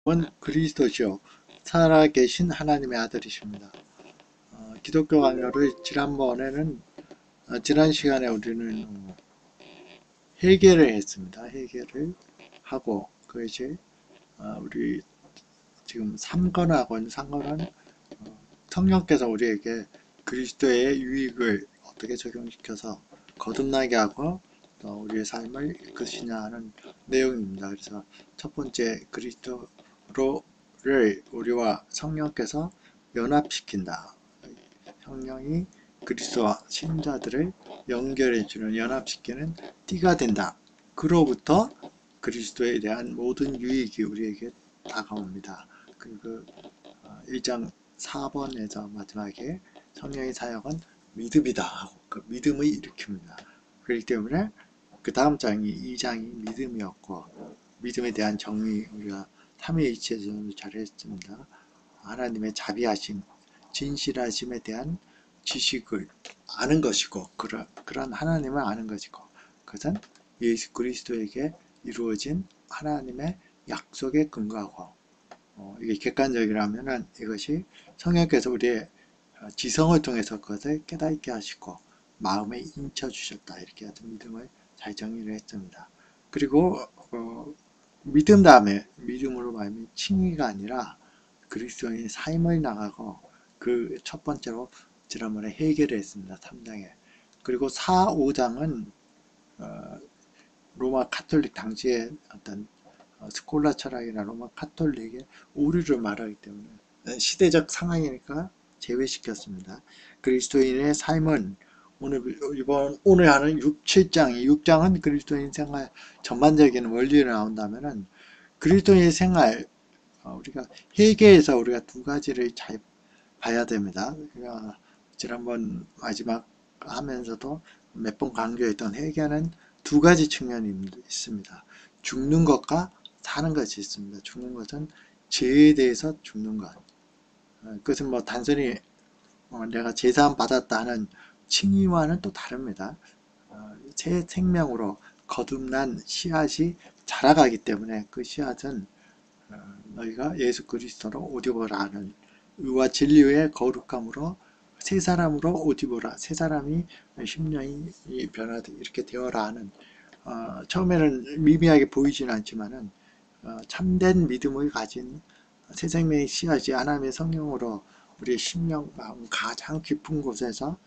원 그리스도시요 살아계신 하나님의 아들이십니다. 기독교 강요를 지난 시간에 우리는 해결을 했습니다. 해결을 하고 그것이 우리 지금 3권은 성령께서 우리에게 그리스도의 유익을 어떻게 적용시켜서 거듭나게 하고 또 우리의 삶을 이끄시냐 하는 내용입니다. 그래서 첫 번째 그리스도를 우리와 성령께서 연합시킨다. 성령이 그리스도와 신자들을 연결해주는 연합시키는 띠가 된다. 그로부터 그리스도에 대한 모든 유익이 우리에게 다가옵니다. 그리고 1장 4번에서 마지막에 성령의 사역은 믿음이다 하고 그 믿음을 일으킵니다. 그렇기 때문에 그 다음 장이 2장이 믿음이었고 믿음에 대한 정의 우리가 3위일체에서도 잘했습니다. 하나님의 자비하심, 진실하심에 대한 지식을 아는 것이고 그런 하나님을 아는 것이고 그것은 예수 그리스도에게 이루어진 하나님의 약속에 근거하고 이게 객관적이라면은 이것이 성령께서 우리의 지성을 통해서 그것을 깨닫게 하시고 마음에 인쳐 주셨다 이렇게 하여튼 믿음을 잘 정리를 했습니다. 그리고 믿음 다음에 믿음으로 말하면 칭의가 아니라 그리스도인의 삶을 나가고 그 첫 번째로 지난번에 해결을 했습니다. 3장에. 그리고 4, 5장은 로마 카톨릭 당시에 어떤 스콜라 철학이나 로마 카톨릭의 오류를 말하기 때문에 시대적 상황이니까 제외시켰습니다. 그리스도인의 삶은 오늘 하는 6, 7장이 6장은 그리스도인 생활 전반적인 원리를 나온다면은 그리스도인의 생활 우리가 회개에서 우리가 두 가지를 잘 봐야 됩니다. 지난번 마지막 하면서도 몇 번 강조했던 회개는 두 가지 측면이 있습니다. 죽는 것과 사는 것이 있습니다. 죽는 것은 죄에 대해서 죽는 것. 그것은 뭐 단순히 내가 제사함 받았다 하는 칭의와는 또 다릅니다. 새 생명으로 거듭난 씨앗이 자라가기 때문에 그 씨앗은 너희가 예수 그리스도로 오디보라 하는 의와 진리의 거룩함으로 새 사람으로 오디보라 새 사람이 심령이 변화되 이렇게 되어라 하는 처음에는 미미하게 보이지는 않지만은 참된 믿음을 가진 새 생명의 씨앗이 하나님의 성령으로 우리의 심령 마음 가장 깊은 곳에서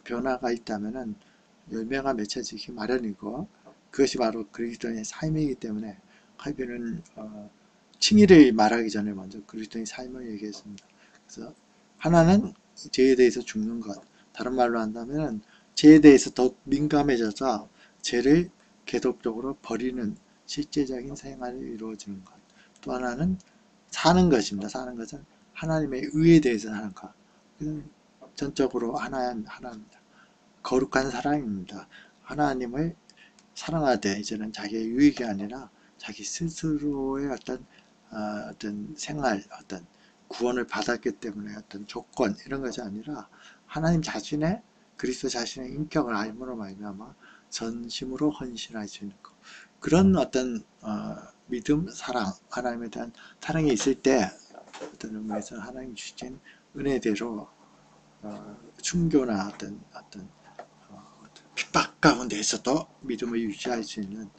변화가 있다면은 열매가 맺혀지기 마련이고 그것이 바로 그리스도의 삶이기 때문에 칼빈은 칭의를 말하기 전에 먼저 그리스도의 삶을 얘기했습니다. 그래서 하나는 죄에 대해서 죽는 것, 다른 말로 한다면 죄에 대해서 더 민감해져서 죄를 계속적으로 버리는 실제적인 생활이 이루어지는 것. 또 하나는 사는 것입니다. 사는 것은 하나님의 의에 대해서 사는 것. 전적으로 하나입니다. 거룩한 사랑입니다. 하나님을 사랑하되 이제는 자기의 유익이 아니라 자기 스스로의 어떤 생활, 어떤 구원을 받았기 때문에 어떤 조건 이런 것이 아니라 하나님 자신의 그리스도 자신의 인격을 알므로 말미암아 전심으로 헌신할 수 있는 것. 그런 어떤 믿음, 사랑, 하나님에 대한 사랑이 있을 때 어떤 의미에서 하나님 주신 은혜대로 충교나 어떤 핍박 가운데에서도 믿음을 유지할 수 있는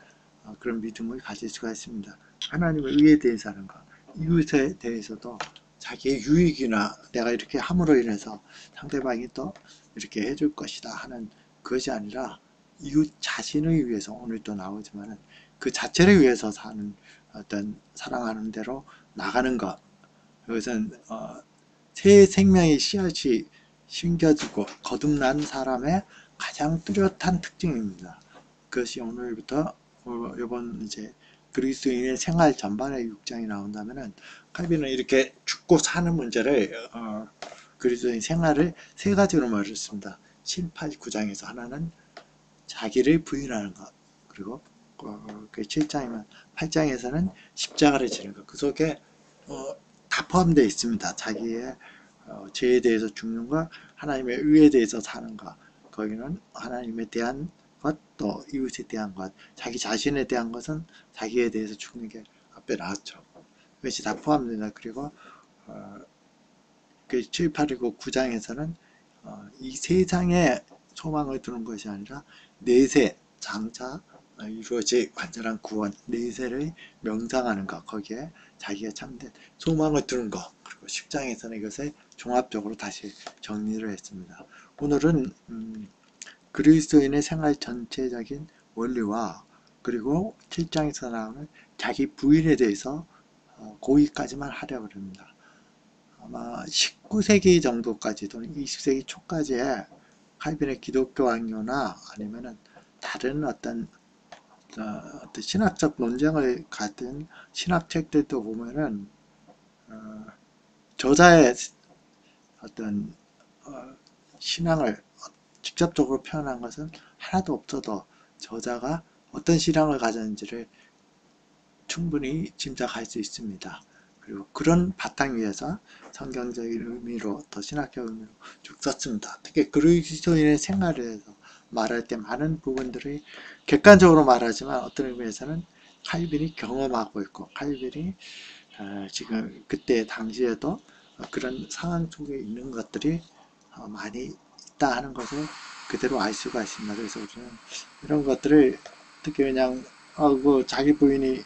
그런 믿음을 가질 수가 있습니다. 하나님의 의에 대해서 하는 것, 이웃에 대해서도 자기의 유익이나 내가 이렇게 함으로 인해서 상대방이 또 이렇게 해줄 것이다 하는 그것이 아니라 이웃 자신을 위해서 오늘 또 나오지만은 그 자체를 위해서 사는 어떤 사랑하는 대로 나가는 것. 그것은 새 생명의 씨앗이 심겨지고 거듭난 사람의 가장 뚜렷한 특징입니다. 그것이 오늘부터 이번 이제 그리스도인의 생활 전반의 6장이 나온다면은 칼빈은 이렇게 죽고 사는 문제를 그리스도인 생활을 세 가지로 말했습니다. 7, 8, 9장에서 하나는 자기를 부인하는 것, 그리고 그 7장이면 8장에서는 십자가를 지는 것. 그 속에 다 포함되어 있습니다. 자기의 죄에 대해서 죽는 것, 하나님의 의에 대해서 사는 것, 거기는 하나님에 대한 것, 또 이웃에 대한 것, 자기 자신에 대한 것은 자기에 대해서 죽는 게 앞에 나왔죠. 이것이 다 포함됩니다. 그리고 그 7, 8이고 9장에서는 이 세상에 소망을 두는 것이 아니라 내세 장차 이루어질 완전한 구원, 내세를 명상하는 것, 거기에 자기가 참된 소망을 두는 것, 그리고 10장에서는 이것을 종합적으로 다시 정리를 했습니다. 오늘은 그리스도인의 생활 전체적인 원리와 그리고 7장에서 나오는 자기 부인에 대해서 거기까지만 하려고 합니다. 아마 19세기 정도까지 또는 20세기 초까지의 칼빈의 기독교 왕료나 아니면은 다른 어떤 신학적 논쟁을 가진 신학책들도 보면은 저자의 어떤 신앙을 직접적으로 표현한 것은 하나도 없어도 저자가 어떤 신앙을 가졌는지를 충분히 짐작할 수 있습니다. 그리고 그런 바탕 위에서 성경적인 의미로 더 신학적 의미로 쭉 썼습니다. 특히 그리스도인의 생활에 대해서 말할 때 많은 부분들이 객관적으로 말하지만 어떤 의미에서는 칼빈이 경험하고 있고 칼빈이 지금 그때 당시에도 그런 상황 속에 있는 것들이 많이 있다 하는 것을 그대로 알 수가 있습니다. 그래서 우리는 이런 것들을 특히 그냥 그 자기 부인이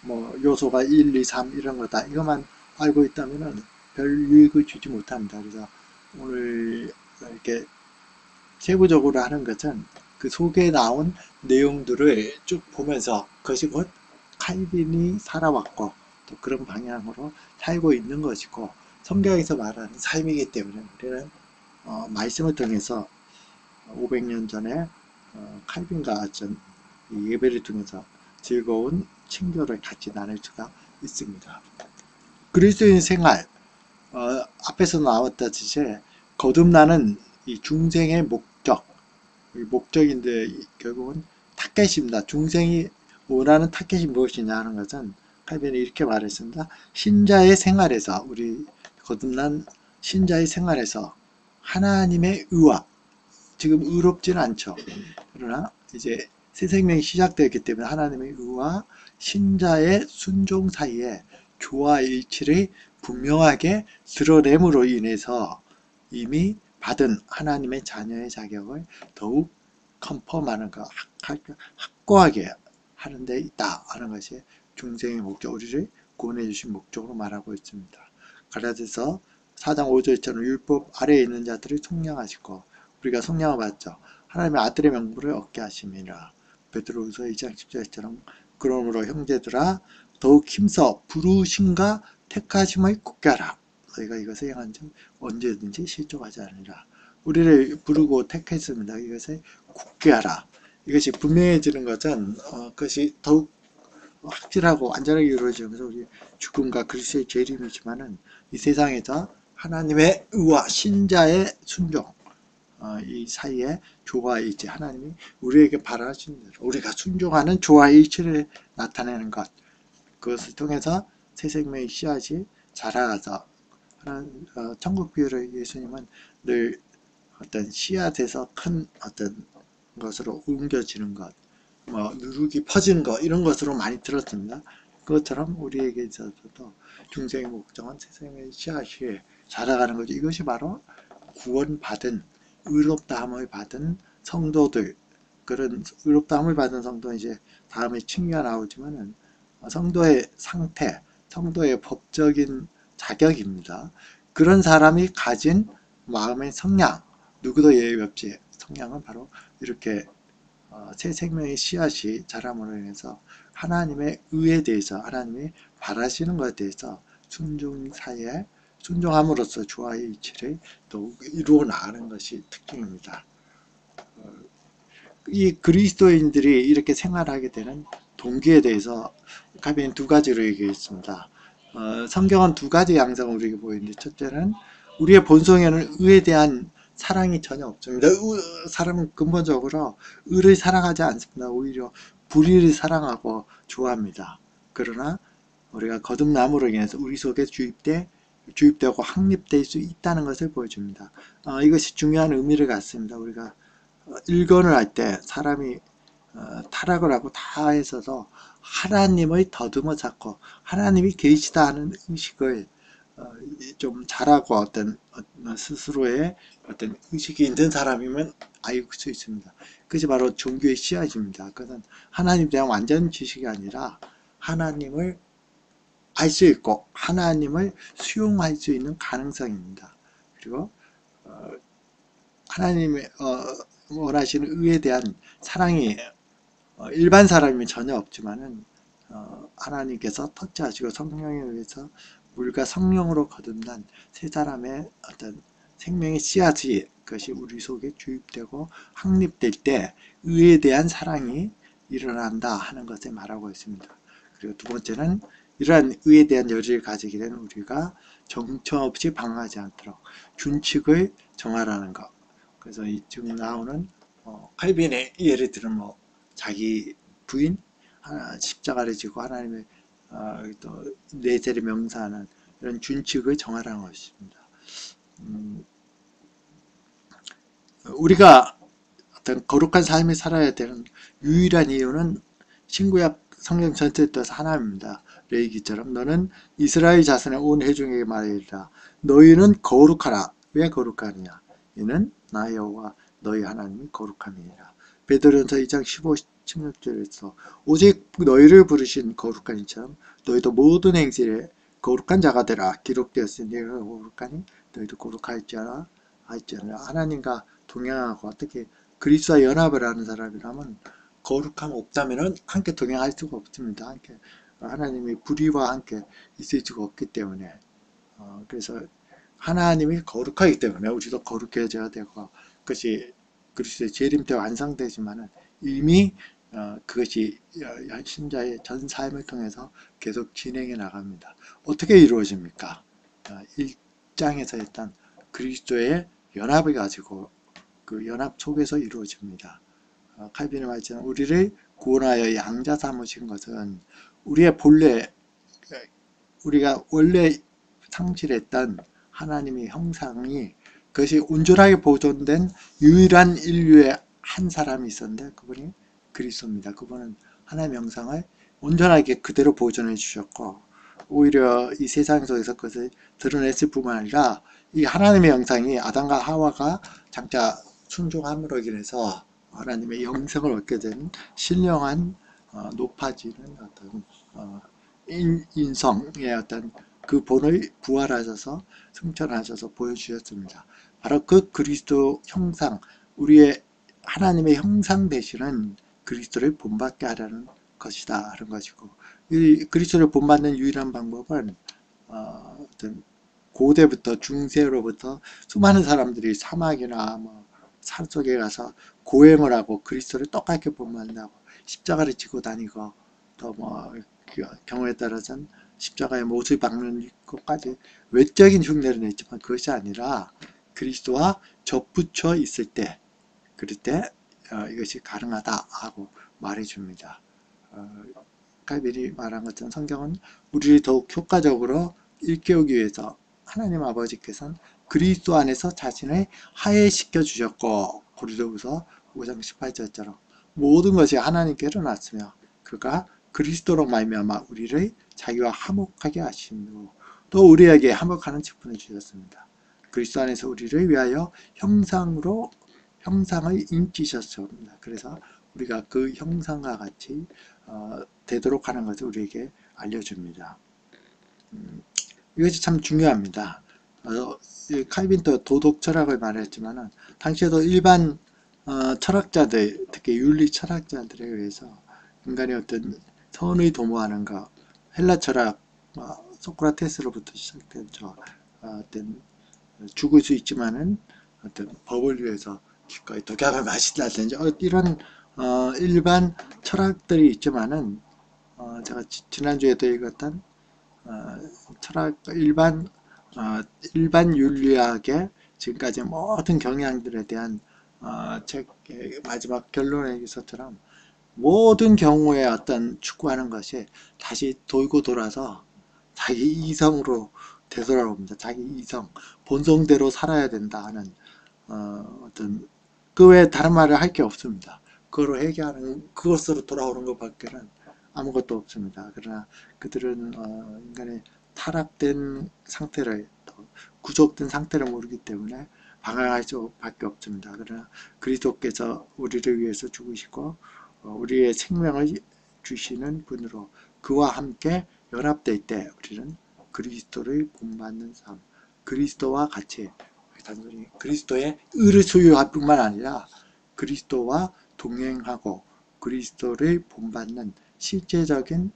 뭐 요소가 1, 2, 3 이런 거다 이것만 알고 있다면은 별 유익을 주지 못합니다. 그래서 오늘 이렇게 세부적으로 하는 것은 그 속에 나온 내용들을 쭉 보면서 그것이 곧 칼빈이 살아왔고 또 그런 방향으로 살고 있는 것이고 성경에서 말하는 삶이기 때문에 우리는 말씀을 통해서 500년 전에 칼빈과 전 예배를 통해서 즐거운 친교를 같이 나눌 수가 있습니다. 그리스도인 생활 앞에서 나왔다시피 거듭나는 이 중생의 목적인데 결국은 타겟입니다. 중생이 원하는 타겟이 무엇이냐 하는 것은 칼빈이 이렇게 말했습니다. 신자의 생활에서 우리 거듭난 신자의 생활에서 하나님의 의와 지금 의롭지는 않죠. 그러나 이제 새 생명이 시작되었기 때문에 하나님의 의와 신자의 순종 사이에 조화 일치를 분명하게 드러냄으로 인해서 이미 받은 하나님의 자녀의 자격을 더욱 컨펌하는 것, 확고하게 하는 데 있다 하는 것이 중생의 목적, 우리를 구원해 주신 목적으로 말하고 있습니다. 갈라디아서 4장 5절처럼 율법 아래에 있는 자들을 속량하시고 우리가 속량을 받죠. 하나님의 아들의 명분을 얻게 하심이라. 베드로후서 2장 10절처럼 그러므로 형제들아 더욱 힘써 부르심과 택하심을 굳게 하라. 너희가 이것을 행한 즉 언제든지 실족하지 않으리라. 우리를 부르고 택했습니다. 이것을 굳게 하라. 이것이 분명해지는 것은 그것이 더욱 확실하고 완전하게 이루어지면서 우리 죽음과 그리스도의 재림이지만은 이 세상에서 하나님의 의와 신자의 순종 이 사이에 조화일치 하나님이 우리에게 바라시는 대로 우리가 순종하는 조화일치를 나타내는 것 그것을 통해서 새 생명의 씨앗이 자라가서 천국 비유를 예수님은 늘 어떤 씨앗에서 큰 어떤 것으로 옮겨지는 것 누룩이 퍼지는 것 이런 것으로 많이 들었습니다. 그것처럼 우리에게 있어서도 중생의 목적은 새 생명의 씨앗이 자라가는 거죠. 이것이 바로 구원받은 의롭다함을 받은 성도들 그런 의롭다함을 받은 성도는 이제 다음에 칭의가 나오지만은 성도의 상태, 성도의 법적인 자격입니다. 그런 사람이 가진 마음의 성량, 누구도 예외 없이 성량은 바로 이렇게 새 생명의 씨앗이 자람으로 인해서 하나님의 의에 대해서 하나님이 바라시는 것에 대해서 순종 사이에 순종함으로써 조화의 이치를 더욱 이루어 나가는 것이 특징입니다. 이 그리스도인들이 이렇게 생활하게 되는 동기에 대해서 칼빈은 두 가지로 얘기했습니다. 성경은 두 가지 양상을 우리에게 보이는데 첫째는 우리의 본성에는 의에 대한 사랑이 전혀 없습니다. 사람은 근본적으로 의를 사랑하지 않습니다. 오히려 불의를 사랑하고 좋아합니다. 그러나 우리가 거듭남으로 인해서 우리 속에 주입되고 확립될 수 있다는 것을 보여줍니다. 이것이 중요한 의미를 갖습니다. 우리가 일권을 할 때 사람이 타락을 하고 다 했어서 하나님을 더듬어 찾고 하나님이 계시다 하는 의식을 좀 잘하고 어떤 스스로의 어떤 의식이 있는 사람이면 알 수 있습니다. 그것이 바로 종교의 씨앗입니다. 그것은 하나님에 대한 완전 지식이 아니라 하나님을 알 수 있고 하나님을 수용할 수 있는 가능성입니다. 그리고 하나님의 원하시는 의에 대한 사랑이 일반 사람이 전혀 없지만은 하나님께서 터치하시고 성령에 의해서 물과 성령으로 거듭난 세 사람의 어떤 생명의 씨앗이 그것이 우리 속에 주입되고 확립될 때 의에 대한 사랑이 일어난다 하는 것을 말하고 있습니다. 그리고 두 번째는 이러한 의에 대한 열의를 가지게 된 우리가 정처없이 방황하지 않도록 준칙을 정하라는 것. 그래서 지금 나오는 칼빈의 예를 들면 자기 부인 십자가를 지고 하나님의 또 내세를 명사하는 이런 준칙을 정하라는 것입니다. 우리가 어떤 거룩한 삶을 살아야 되는 유일한 이유는 신구약 성경 전체에 떠서 하나입니다. 레위기처럼 너는 이스라엘 자손의 온 회중에게 말하리라. 너희는 거룩하라. 왜 거룩하느냐? 이는 나 여호와 너희 하나님이 거룩함이니라. 베드로전서 2장 15, 16절에서 오직 너희를 부르신 거룩한 이처럼 너희도 모든 행실에 거룩한 자가 되라. 기록되었으니 내가 거룩하니 너희도 거룩할지어라. 하나님과 동행하고 어떻게 그리스도와 연합을 하는 사람이라면 거룩함 없다면 함께 동행할 수가 없습니다. 함께 하나님이 불의와 함께 있을 수가 없기 때문에 그래서 하나님이 거룩하기 때문에 우리도 거룩해져야 되고 그것이 그리스도의 재림 때 완성되지만은 이미 그것이 신자의 전 삶을 통해서 계속 진행해 나갑니다. 어떻게 이루어집니까? 1장에서 했던 그리스도의 연합을 가지고 그 연합 속에서 이루어집니다. 칼빈의 말처럼 우리를 구원하여 양자 삼으신 것은 우리의 본래 우리가 원래 상실했던 하나님의 형상이 그것이 온전하게 보존된 유일한 인류의 한 사람이 있었는데 그분이 그리스도입니다. 그분은 하나님의 형상을 온전하게 그대로 보존해 주셨고 오히려 이 세상 속에서 그것을 드러냈을 뿐만 아니라 이 하나님의 형상이 아담과 하와가 장차 순종함으로 인해서 하나님의 영생을 얻게 된 신령한 높아지는 어떤 인성의 어떤 그 본을 부활하셔서 승천하셔서 보여주셨습니다. 바로 그 그리스도 형상, 우리의 하나님의 형상 되시는 그리스도를 본받게 하라는 것이다 하는 것이고 이 그리스도를 본받는 유일한 방법은 어떤 고대부터 중세로부터 수많은 사람들이 사막이나 산 속에 가서 고행을 하고 그리스도를 똑같게 본받는다고 십자가를 지고 다니고 또 경우에 따라서는 십자가에 못을 박는 것까지 외적인 흉내를 냈지만 그것이 아니라 그리스도와 접붙여 있을 때 그럴 때 이것이 가능하다 하고 말해줍니다. 칼빈이 말한 것처럼 성경은 우리를 더욱 효과적으로 일깨우기 위해서 하나님 아버지께서는 그리스도 안에서 자신을 하회시켜 주셨고 고린도후서 5장 18절처럼 모든 것이 하나님께로 났으며 그가 그리스도로 말미암아 우리를 자기와 화목하게 하시고 또 우리에게 화목하는 직분을 주셨습니다. 그리스도 안에서 우리를 위하여 형상을 인치셨습니다. 그래서 우리가 그 형상과 같이 되도록 하는 것을 우리에게 알려줍니다. 이것이 참 중요합니다. 칼빈도 도덕 철학을 말했지만 당시에도 일반 철학자들, 특히 윤리 철학자들에 의해서 인간의 어떤 선의 도모하는 것, 헬라 철학, 소크라테스로부터 시작된 어떤 죽을 수 있지만은 어떤 법을 위해서 기꺼이 독약을 마신다든지 이런 일반 철학들이 있지만은 제가 지난주에도 읽었던 철학 일반 윤리학의 지금까지 모든 경향들에 대한 책의 마지막 결론에서처럼 모든 경우에 어떤 추구하는 것이 다시 돌고 돌아서 자기 이성으로 되돌아옵니다. 자기 이성, 본성대로 살아야 된다 하는 어떤 그 외에 다른 말을 할 게 없습니다. 그거로 해결하는 그것으로 돌아오는 것밖에는 아무것도 없습니다. 그러나 그들은 인간의 타락된 상태를, 구속된 상태를 모르기 때문에 방황할 수밖에 없습니다. 그러나 그리스도께서 우리를 위해서 죽으시고 우리의 생명을 주시는 분으로 그와 함께 연합될 때 우리는 그리스도를 본받는 삶, 그리스도와 같이 단순히 그리스도의 의를 소유할 뿐만 아니라 그리스도와 동행하고 그리스도를 본받는 실제적인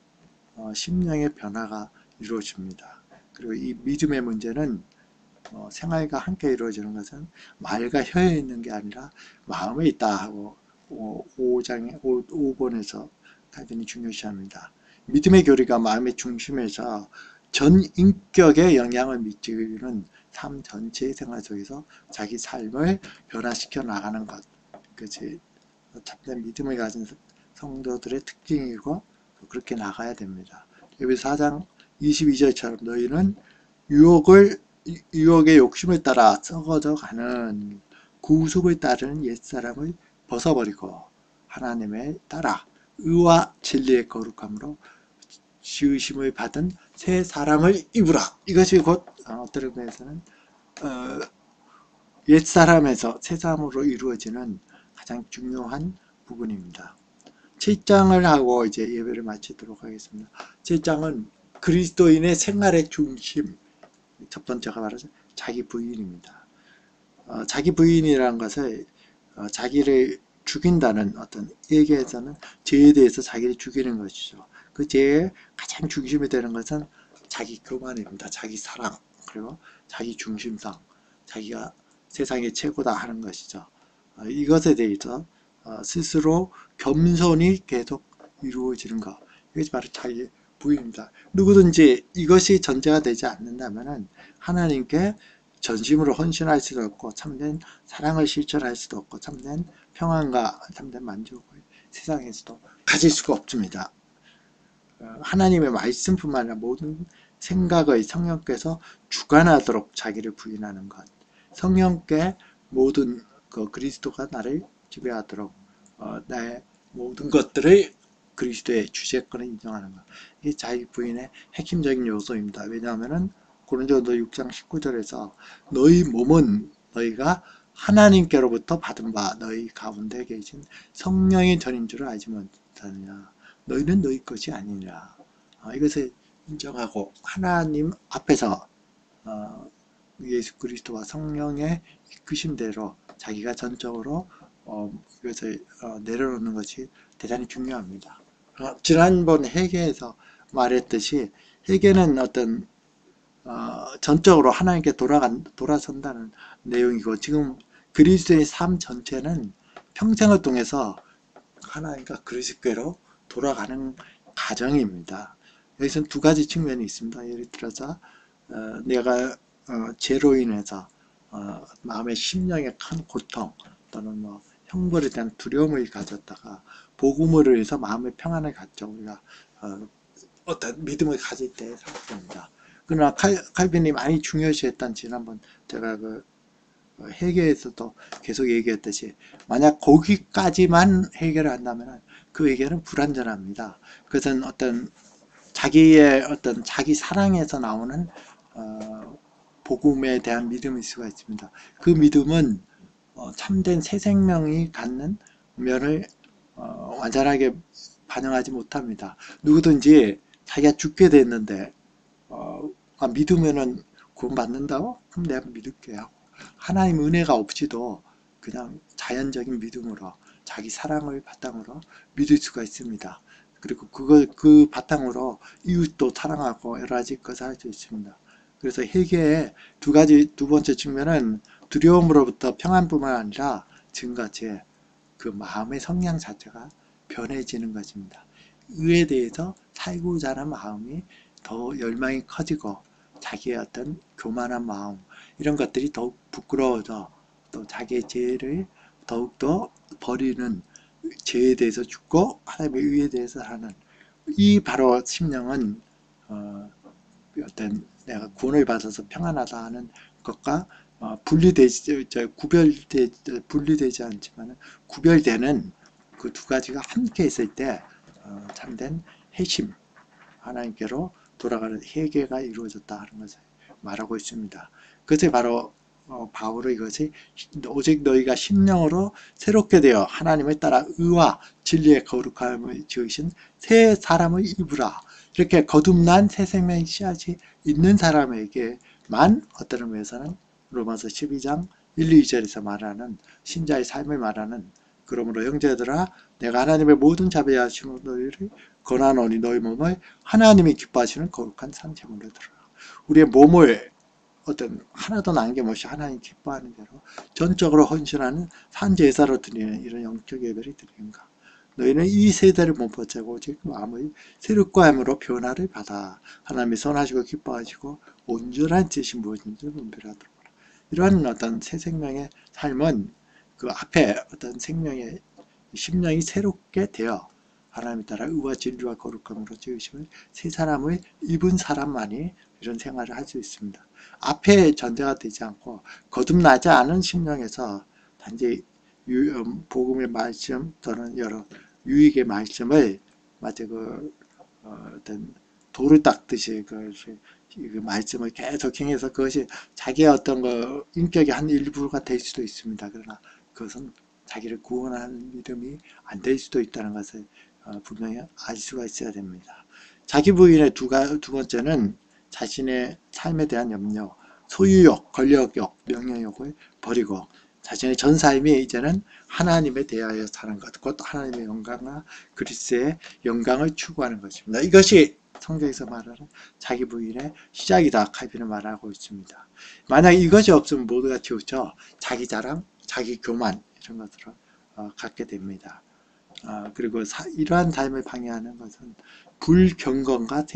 심령의 변화가 이루어집니다. 그리고 이 믿음의 문제는 생활과 함께 이루어지는 것은 말과 혀에 있는 게 아니라 마음에 있다 하고 5번에서 칼빈이 중요시합니다. 믿음의 교리가 마음의 중심에서 전 인격에 영향을 미치는 삶 전체의 생활 속에서 자기 삶을 변화시켜 나가는 것, 그것이 참된 믿음을 가진 성도들의 특징이고 그렇게 나가야 됩니다. 에베소 4장 22절처럼 너희는 유혹의 욕심을 따라 썩어져 가는 구속을 따르는 옛사람을 벗어버리고 하나님의 따라 의와 진리의 거룩함으로 지으심을 받은 새 사람을 입으라. 이것이 곧 어떤 의미에서는 옛사람에서 새 사람으로 이루어지는 가장 중요한 부분입니다. 7장을 하고 이제 예배를 마치도록 하겠습니다. 7장은 그리스도인의 생활의 중심, 첫 번째가 바로 자기 부인입니다. 자기 부인이라는 것을 자기를 죽인다는 어떤 얘기에서는 죄에 대해서 자기를 죽이는 것이죠. 그 죄의 가장 중심이 되는 것은 자기 교만입니다. 자기 사랑, 그리고 자기 중심성, 자기가 세상의 최고다 하는 것이죠. 이것에 대해서 스스로 겸손이 계속 이루어지는 것, 이것이 바로 자기 부인입니다. 누구든지 이것이 전제가 되지 않는다면 하나님께 전심으로 헌신할 수도 없고 참된 사랑을 실천할 수도 없고 참된 평안과 참된 만족을 세상에서도 가질 수가 없습니다. 하나님의 말씀뿐만 아니라 모든 생각의 성령께서 주관하도록 자기를 부인하는 것, 성령께 모든 그리스도가 나를 지배하도록 나의 모든 것들을 그리스도의 주재권을 인정하는 것, 이게 자기 부인의 핵심적인 요소입니다. 왜냐하면 고린도서 6장 19절에서 너희 몸은 너희가 하나님께로부터 받은 바 너희 가운데 계신 성령의 전인 줄을 알지 못하느냐, 너희는 너희 것이 아니냐. 이것을 인정하고 하나님 앞에서 예수 그리스도와 성령의 이끄심대로 자기가 전적으로 이것을 내려놓는 것이 대단히 중요합니다. 지난번 회개에서 말했듯이 회개는 어떤 전적으로 하나님께 돌아선다는 내용이고, 지금 그리스도의 삶 전체는 평생을 통해서 하나님과 그리스도께로 돌아가는 과정입니다. 여기서는 두 가지 측면이 있습니다. 예를 들어서 내가 죄로 인해서 마음의 심령의 큰 고통 또는 뭐 형벌에 대한 두려움을 가졌다가 복음으로 해서 마음의 평안을 갖죠. 우리가 어떤 믿음을 가질 때의 상태입니다. 그러나 칼빈이 많이 중요시했던, 지난번 제가 회개에서도 계속 얘기했듯이 만약 거기까지만 해결을 한다면 그 해결은 불완전합니다. 그것은 어떤 자기의 어떤 자기 사랑에서 나오는 복음에 대한 믿음일 수가 있습니다. 그 믿음은 참된 새 생명이 갖는 면을 완전하게 반영하지 못합니다. 누구든지 자기가 죽게 됐는데 믿으면은 구원받는다고? 그럼 내가 믿을게 하고, 하나님 은혜가 없이도 그냥 자연적인 믿음으로 자기 사랑을 바탕으로 믿을 수가 있습니다. 그리고 그 바탕으로 이웃도 사랑하고 여러 가지 것을 할 수 있습니다. 그래서 회개의 두 번째 측면은 두려움으로부터 평안뿐만 아니라 지금같이 그 마음의 성향 자체가 변해지는 것입니다. 의에 대해서 살고자 하는 마음이 더 열망이 커지고 자기의 어떤 교만한 마음, 이런 것들이 더욱 부끄러워져 또 자기의 죄를 더욱더 버리는, 죄에 대해서 죽고 하나님의 의에 대해서 하는, 이 바로 심령은 어떤 내가 구원을 받아서 평안하다 하는 것과 분리되지 않지만 구별되는 그 두 가지가 함께 있을 때 참된 회심, 하나님께로 돌아가는 회개가 이루어졌다 하는 것을 말하고 있습니다. 그것이 바로 바울의 이것이 오직 너희가 심령으로 새롭게 되어 하나님을 따라 의와 진리의 거룩함을 지으신 새 사람을 입으라. 이렇게 거듭난 새 생명의 씨앗이 있는 사람에게만 어떤 의미에서는 로마서 12장 1, 2절에서 말하는 신자의 삶을 말하는 그러므로 형제들아 내가 하나님의 모든 자비하심으로 너희를 권하노니 너희 몸을 하나님이 기뻐하시는 거룩한 산제물로 드리라. 우리의 몸을 어떤 하나도 남김없이 하나님 기뻐하는 대로 전적으로 헌신하는 산제사로 드리는 이런 영적 예배를 드리는가. 너희는 이 세대를 못 버티고 오직 마음의 새롭고 함으로 변화를 받아 하나님이 선하시고 기뻐하시고 온전한 뜻이 무엇인지 분별하도록. 이러한 어떤 새 생명의 삶은 그 앞에 어떤 생명의 심령이 새롭게 되어 하나님 따라 의와 진리와 거룩함으로 지으심을 새 사람을 입은 사람만이 이런 생활을 할 수 있습니다. 앞에 전제가 되지 않고 거듭나지 않은 심령에서 단지 복음의 말씀 또는 여러 유익의 말씀을 마치 어떤 돌을 닦듯이 그 말씀을 계속 행해서 그것이 자기의 어떤 인격의 한 일부가 될 수도 있습니다. 그러나 그것은 자기를 구원하는 믿음이 안 될 수도 있다는 것을 분명히 알 수가 있어야 됩니다. 자기 부인의 두 번째는 자신의 삶에 대한 염려, 소유욕, 권력욕, 명예욕을 버리고 자신의 전 삶이 이제는 하나님에 대하여 사는 것, 곧 하나님의 영광과 그리스도의 영광을 추구하는 것입니다. 이것이 성경에서 말하는 자기 부인의 시작이다. 칼빈은 말하고 있습니다. 만약 이것이 없으면 모두가 치우쳐 자기 자랑, 자기 교만 이런 것들을 갖게 됩니다. 그리고 이러한 삶을 방해하는 것은 불경건과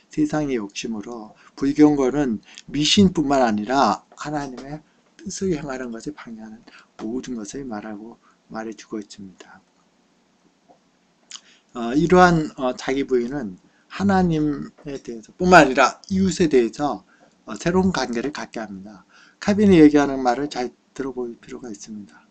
세상의 욕심으로 불경건은 미신뿐만 아니라 하나님의 뜻을 행하는 것을 방해하는 모든 것을 말해주고 있습니다. 이러한 자기 부인은 하나님에 대해서 뿐만 아니라 이웃에 대해서 새로운 관계를 갖게 합니다. 칼빈이 얘기하는 말을 잘 들어볼 필요가 있습니다.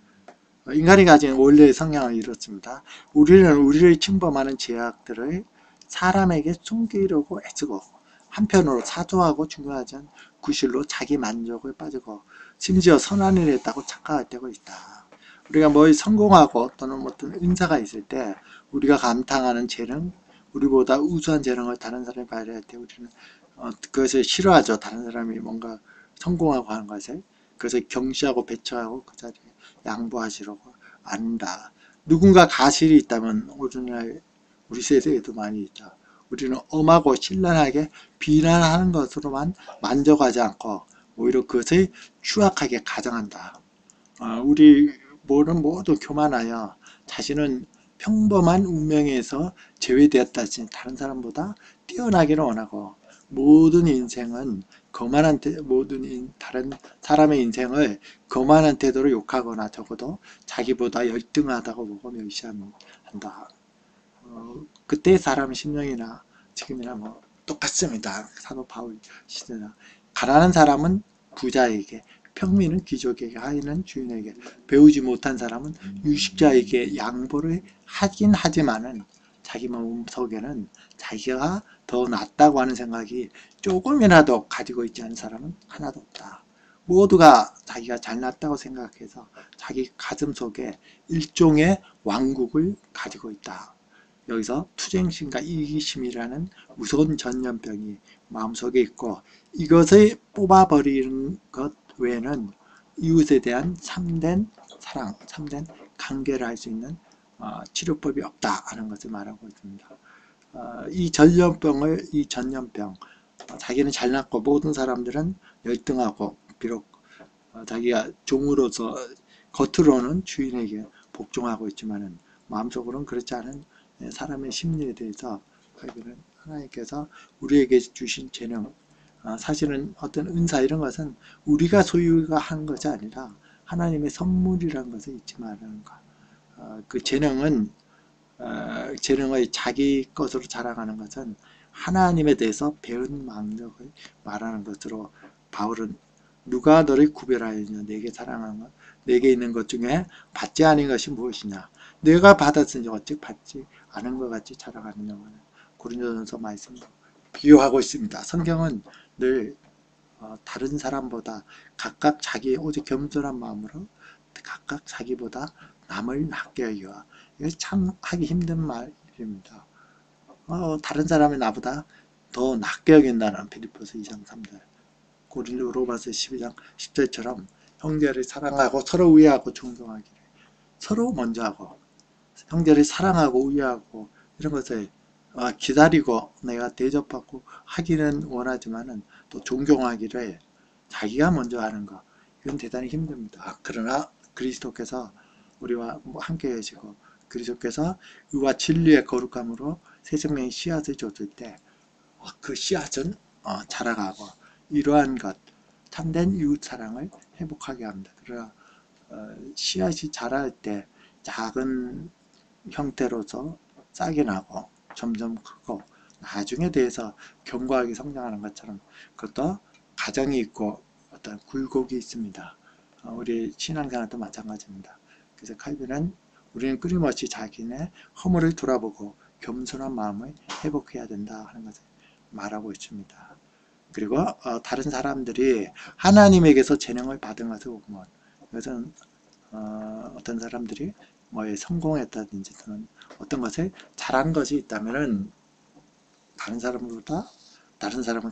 인간이 가진 원래의 성향은 이렇습니다. 우리는 우리를 침범하는 제약들을 사람에게 숨기려고 애쓰고 한편으로 사소하고 중요하지 않은 구실로 자기 만족을 빠지고 심지어 선한 일을 했다고 착각할 때가 있다. 우리가 뭘 성공하고 또는 어떤 은사가 있을 때 우리가 감탄하는 재능, 우리보다 우수한 재능을 다른 사람이 발휘할 때 우리는 그것을 싫어하죠. 다른 사람이 뭔가 성공하고 하는 것을. 그것을 경시하고 배척하고 그 자리에 양보하시려고 안다. 누군가 가실이 있다면 오늘날 우리 세대에도 많이 있다. 우리는 엄하고 신랄하게 비난하는 것으로만 만족하지 않고 오히려 그것을 추악하게 가정한다. 우리 모두 교만하여 자신은 평범한 운명에서 제외되었다지 다른 사람보다 뛰어나기를 원하고 모든 인생은 다른 사람의 인생을 거만한 태도로 욕하거나 적어도 자기보다 열등하다고 보고 멸시한다. 그때의 사람 심령이나 지금이나 똑같습니다. 사도 바울 시대나 가난한 사람은 부자에게, 평민은 귀족에게, 하인은 주인에게, 배우지 못한 사람은 유식자에게 양보를 하긴 하지만은 자기 마음속에는 자기가 더 낫다고 하는 생각이 조금이라도 가지고 있지 않은 사람은 하나도 없다. 모두가 자기가 잘났다고 생각해서 자기 가슴 속에 일종의 왕국을 가지고 있다. 여기서 투쟁심과 이기심이라는 무서운 전염병이 마음속에 있고 이것을 뽑아버리는 것 외에는 이웃에 대한 참된 사랑, 참된 관계를 할 수 있는 치료법이 없다 하는 것을 말하고 있습니다. 이 전염병, 자기는 잘났고 모든 사람들은 열등하고 비록 자기가 종으로서 겉으로는 주인에게 복종하고 있지만은 마음속으로는 그렇지 않은 사람의 심리에 대해서 하나님께서 우리에게 주신 재능, 사실은 어떤 은사 이런 것은 우리가 소유가 한 것이 아니라 하나님의 선물이라는 것을 잊지 말라는 것. 그 재능을 자기 것으로 자랑하는 것은 하나님에 대해서 배운 망력을 말하는 것으로 바울은 누가 너를 구별하였냐 내게 사랑하는 것 내게 있는 것 중에 받지 않은 것이 무엇이냐 내가 받았으니 어찌 받지 않은 것 같이 자랑하느냐 고린도전서 말씀 비유하고 있습니다. 성경은 늘 다른 사람보다 각각 자기 오직 겸손한 마음으로 각각 자기보다 남을 낮게 여기와, 이거 참 하기 힘든 말입니다. 다른 사람이 나보다 더 낮게 여긴다는 빌립보서 2장 3절, 고린도 로마서 12장 10절처럼 형제를 사랑하고 서로 우애하고 존경하기를, 서로 먼저 하고 형제를 사랑하고 우애하고 이런 것을 기다리고 내가 대접받고 하기는 원하지만은 또 존경하기를 자기가 먼저 하는 거, 이건 대단히 힘듭니다. 그러나 그리스도께서 우리와 함께 계시고 그리스도께서 의와 진리의 거룩함으로 새 생명의 씨앗을 줬을 때 그 씨앗은 자라가고 이러한 것, 참된 이웃사랑을 회복하게 합니다. 그러나 씨앗이 자랄 때 작은 형태로서 싹이 나고 점점 크고 나중에 대해서 견고하게 성장하는 것처럼 그것도 가정이 있고 어떤 굴곡이 있습니다. 우리 신앙생활도 마찬가지입니다. 그래서 칼빈은 우리는 끊임없이 자기네 허물을 돌아보고 겸손한 마음을 회복해야 된다 하는 것을 말하고 있습니다. 그리고 다른 사람들이 하나님에게서 재능을 받은 것을 보면, 이것은 어떤 사람들이 뭐에 성공했다든지 또는 어떤 것을 잘한 것이 있다면은 다른 사람은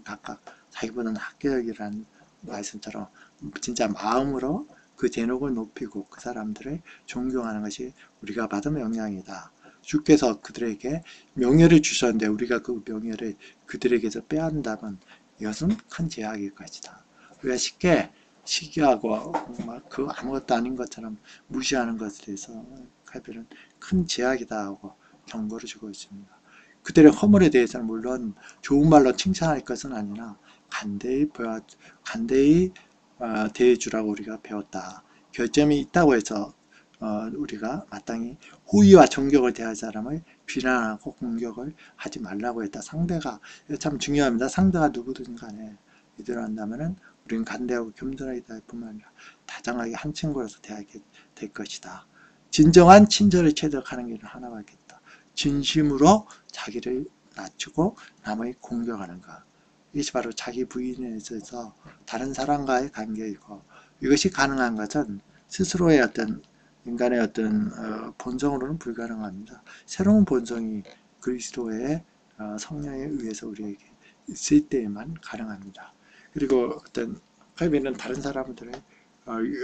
각각 자기보다 낮게 여기라는 말씀처럼 진짜 마음으로 그 제목을 높이고 그 사람들을 존경하는 것이 우리가 받은 명령이다. 주께서 그들에게 명예를 주셨는데 우리가 그 명예를 그들에게서 빼앗는다면 이것은 큰 제약일 것이다. 우리가 쉽게 시기하고 그 아무것도 아닌 것처럼 무시하는 것에 대해서 칼빈은 큰 제약이다 하고 경고를 주고 있습니다. 그들의 허물에 대해서는 물론 좋은 말로 칭찬할 것은 아니라 간대히 대해주라고 우리가 배웠다. 결점이 있다고 해서 우리가 마땅히 호의와 존경을 대할 사람을 비난하고 공격을 하지 말라고 했다. 상대가 참 중요합니다. 상대가 누구든 간에 이대로 한다면은 우리는 간대하고 겸손하게 대할 뿐만 아니라 다정하게 한 친구로서 대하게 될 것이다. 진정한 친절을 체득하는 길은 하나가 있겠다. 진심으로 자기를 낮추고 남을 공격하는 것. 이것이 바로 자기 부인에 있어서 다른 사람과의 관계이고, 이것이 가능한 것은 스스로의 어떤 인간의 어떤 본성으로는 불가능합니다. 새로운 본성이 그리스도의 성령에 의해서 우리에게 있을 때에만 가능합니다. 그리고 어떤 칼빈은 다른 사람들의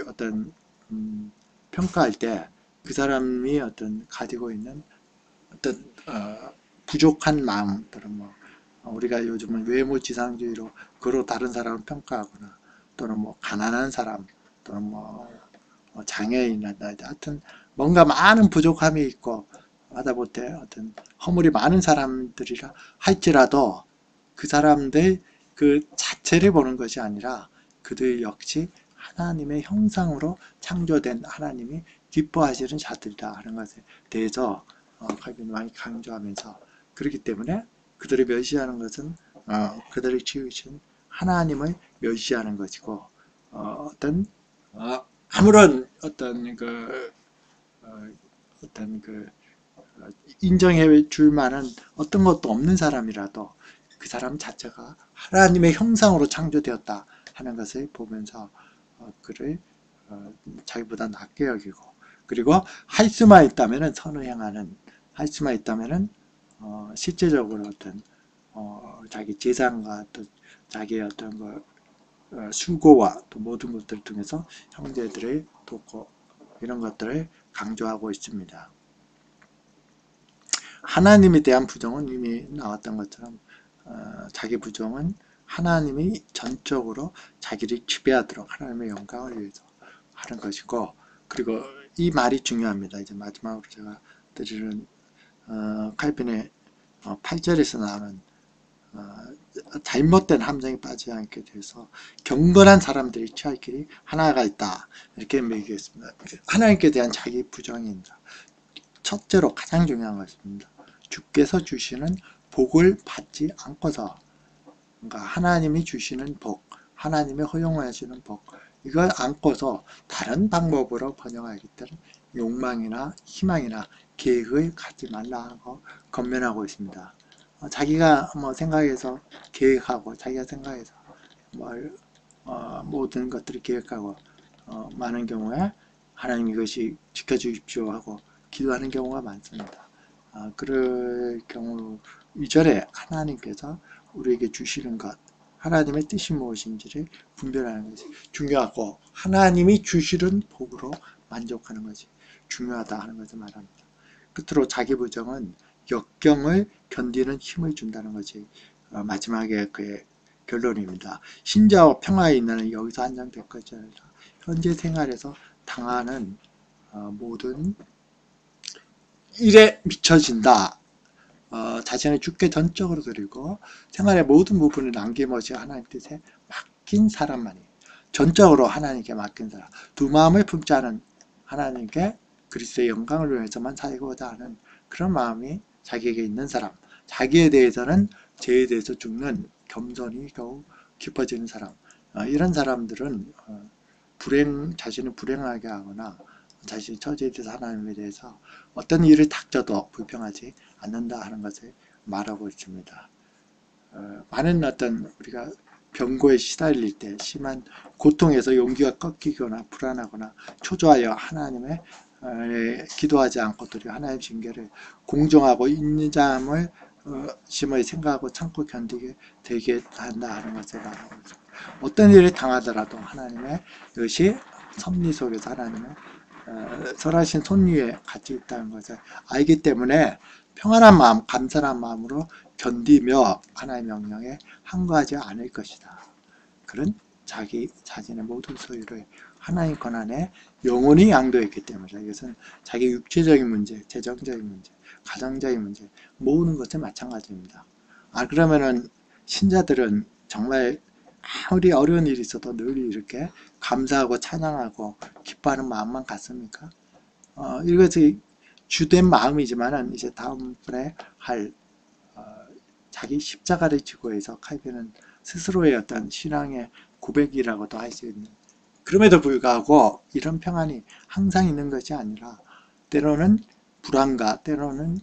어떤 평가할 때 그 사람이 어떤 가지고 있는 어떤 부족한 마음, 또는 뭐 우리가 요즘은 외모지상주의로 그로 다른 사람을 평가하거나 또는 뭐 가난한 사람 또는 뭐 장애인이나 하여튼 뭔가 많은 부족함이 있고 하다못해 어떤 허물이 많은 사람들이라 할지라도 그 사람들 그 자체를 보는 것이 아니라 그들 역시 하나님의 형상으로 창조된 하나님이 기뻐하시는 자들이다 하는 것에 대해서 칼빈이 많이 강조하면서, 그렇기 때문에 그들을 멸시하는 것은 그들을 지으신 하나님을 멸시하는 것이고 어떤 아무런 어떤 인정해 줄 만한 어떤 것도 없는 사람이라도 그 사람 자체가 하나님의 형상으로 창조되었다 하는 것을 보면서 그를 자기보다 낮게 여기고, 그리고 할 수만 있다면은 선을 행하는, 할 수만 있다면은 실제적으로 어떤 자기 재산과 또 자기의 어떤 수고와 또 모든 것들을 통해서 형제들을 돕고 이런 것들을 강조하고 있습니다. 하나님에 대한 부정은 이미 나왔던 것처럼 자기 부정은 하나님이 전적으로 자기를 지배하도록 하나님의 영광을 위해서 하는 것이고, 그리고 이 말이 중요합니다. 이제 마지막으로 제가 드리는 칼빈의 8절에서 나오는 잘못된 함정에 빠지지 않게 돼서 경건한 사람들이 취할 길이 하나가 있다, 이렇게 얘기했습니다. 하나님께 대한 자기 부정입니다. 첫째로 가장 중요한 것입니다. 주께서 주시는 복을 받지 않고서, 그러니까 하나님이 주시는 복, 하나님이 허용하시는 복, 이걸 안고서 다른 방법으로 번영하기 때문에 욕망이나 희망이나 계획을 갖지 말라고 권면하고 있습니다. 자기가 뭐 생각해서 계획하고 자기가 생각해서 뭘 모든 것들을 계획하고 많은 경우에 하나님 이것이 지켜주십시오 하고 기도하는 경우가 많습니다. 그럴 경우 이절에 하나님께서 우리에게 주시는 것, 하나님의 뜻이 무엇인지를 분별하는 것이 중요하고 하나님이 주시는 복으로 만족하는 것이 중요하다 하는 것을 말합니다. 끝으로 자기 부정은 역경을 견디는 힘을 준다는 것이 마지막에 그의 결론입니다. 신자와 평화에 있는 여기서 한정될 것이 아니라 현재 생활에서 당하는 모든 일에 미쳐진다. 자신을 주께 전적으로 드리고 생활의 모든 부분을 남김없이 하나님 뜻에 맡긴 사람만이 전적으로 하나님께 맡긴 사람, 두 마음을 품지 않은 하나님께 그리스도의 영광을 위해서만 살고자 하는 그런 마음이 자기에게 있는 사람, 자기에 대해서는 죄에 대해서 죽는 겸손이 겨우 깊어지는 사람, 이런 사람들은 자신을 불행하게 하거나 자신의 처지에 대해서 하나님에 대해서 어떤 일을 닥쳐도 불평하지 않는다 하는 것을 말하고 있습니다. 많은 우리가 병고에 시달릴 때 심한 고통에서 용기가 꺾이거나 불안하거나 초조하여 하나님의 기도하지 않고 도리어 하나님의 징계를 공정하고 인자함을 심을 생각하고 참고 견디게 되게 한다 하는 것을 말하고 있습니다. 어떤 일을 당하더라도 하나님의 이것이 섭리 속에서 하나님의 선하신 손 위에 같이 있다는 것을 알기 때문에 평안한 마음, 감사한 마음으로 견디며 하나님의 명령에 항거하지 않을 것이다. 그런 자신의 모든 소유를 하나님 권한에 영원히 양도했기 때문이다. 이것은 자기 육체적인 문제, 재정적인 문제, 가정적인 문제, 모든 것에 마찬가지입니다. 그러면은 신자들은 정말 아무리 어려운 일이 있어도 늘 이렇게 감사하고 찬양하고 기뻐하는 마음만 같습니까? 이것이 주된 마음이지만은 이제 다음번에 할 자기 십자가를 지고 해서 칼빈은 스스로의 어떤 신앙의 고백이라고도 할 수 있는, 그럼에도 불구하고 이런 평안이 항상 있는 것이 아니라 때로는 불안과 때로는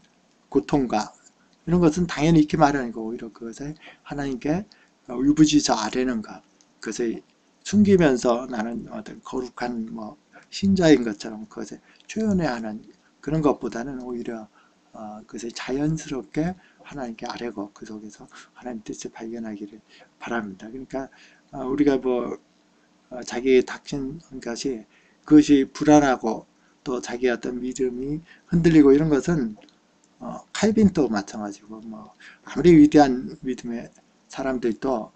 고통과 이런 것은 당연히 있기 마련이고 오히려 그것을 하나님께 울부짖어 아뢰는 것, 그것을 숨기면서 나는 어떤 거룩한 신자인 것처럼 그것을 표현해야 하는 그런 것보다는 오히려 그것을 자연스럽게 하나님께 아뢰고 그 속에서 하나님 뜻을 발견하기를 바랍니다. 그러니까 우리가 자기의 닥친 것이 그것이 불안하고 또 자기의 어떤 믿음이 흔들리고 이런 것은 칼빈도 마찬가지고 아무리 위대한 믿음의 사람들도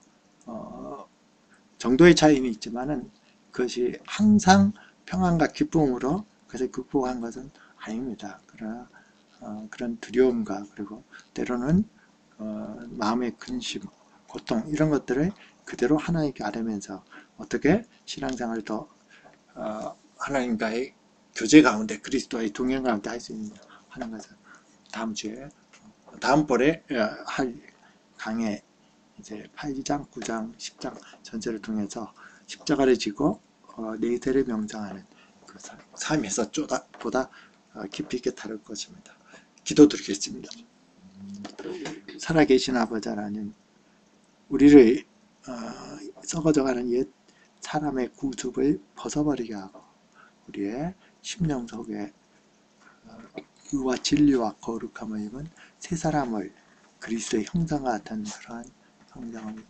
정도의 차이는 있지만은 그것이 항상 평안과 기쁨으로 그것을 극복한 것은 아닙니다. 그러나 그런 두려움과 그리고 때로는 마음의 근심, 고통 이런 것들을 그대로 하나님께 아뢰면서 어떻게 신앙생활을 더 하나님과의 교제 가운데 그리스도와의 동행 가운데 할 수 있느냐 하는 것을 다음번에 할 강의 이제 8장, 9장, 10장 전체를 통해서 십자가를 지고 내세를 명상하는 그 삶에서 보다 깊이 있게 다룰 것입니다. 기도드리겠습니다. 살아계신 아버지 하나님, 우리를 썩어져가는 옛 사람의 구습을 벗어버리게 하고 우리의 심령 속에 의와 진리와 거룩함을 입은 새 사람을 그리스도의 형상과 같은 그러한 성장을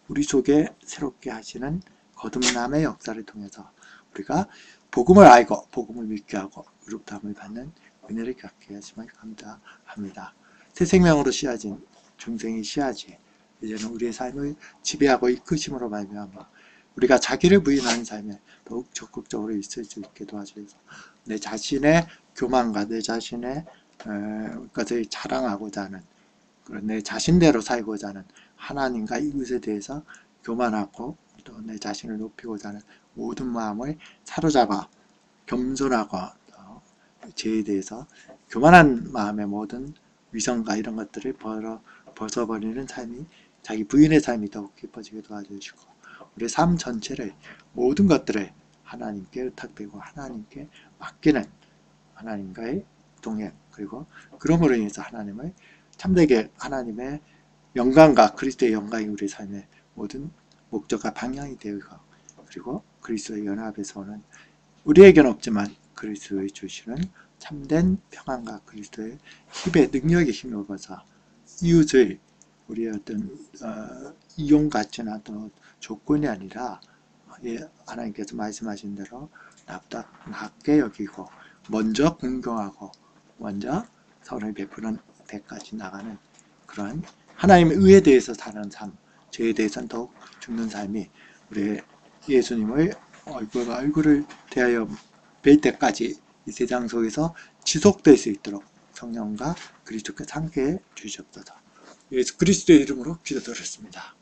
우리 속에 새롭게 하시는 거듭남의 역사를 통해서 우리가 복음을 알고 복음을 믿게 하고 의롭다함을 받는 은혜를 갖게 하심을 감사합니다. 새 생명으로 씌어진 중생의 씨앗이 이제는 우리의 삶을 지배하고 이끄심으로 말미암아 우리가 자기를 부인하는 삶에 더욱 적극적으로 있을 수 있게 도와주셔서 내 자신의 교만과 내 자신의 것을 자랑하고자 하는 내 자신대로 살고자 하는 하나님과 이웃에 대해서 교만하고 또 내 자신을 높이고자 하는 모든 마음을 사로잡아 겸손하고 죄에 대해서 교만한 마음의 모든 위선과 이런 것들을 벗어버리는 삶이 자기 부인의 삶이 더욱 깊어지게 도와주시고 우리 삶 전체를 모든 것들을 하나님께 의탁되고 하나님께 맡기는 하나님과의 동행 그리고 그러므로 인해서 하나님을 참되게 하나님의 영광과 그리스도의 영광이 우리 삶의 모든 목적과 방향이 되고, 그리고 그리스도의 연합에서 오는 우리에겐 없지만 그리스도의 주시는 참된 평안과 그리스도의 힘의 능력에 힘입어서 이웃을 우리의 어떤 이용 가치나 또 조건이 아니라 하나님께서 말씀하신 대로 나보다 낮게 여기고 먼저 공경하고 먼저 선을 베푸는 데까지 나가는 그런 하나님의 의에 대해서 사는 삶, 죄에 대해서는 더욱 죽는 삶이 우리 예수님의 얼굴과 얼굴을 대하여 뵐 때까지 이 세상 속에서 지속될 수 있도록 성령과 그리스도께 함께해 주시옵소서. 예수 그리스도의 이름으로 기도드렸습니다.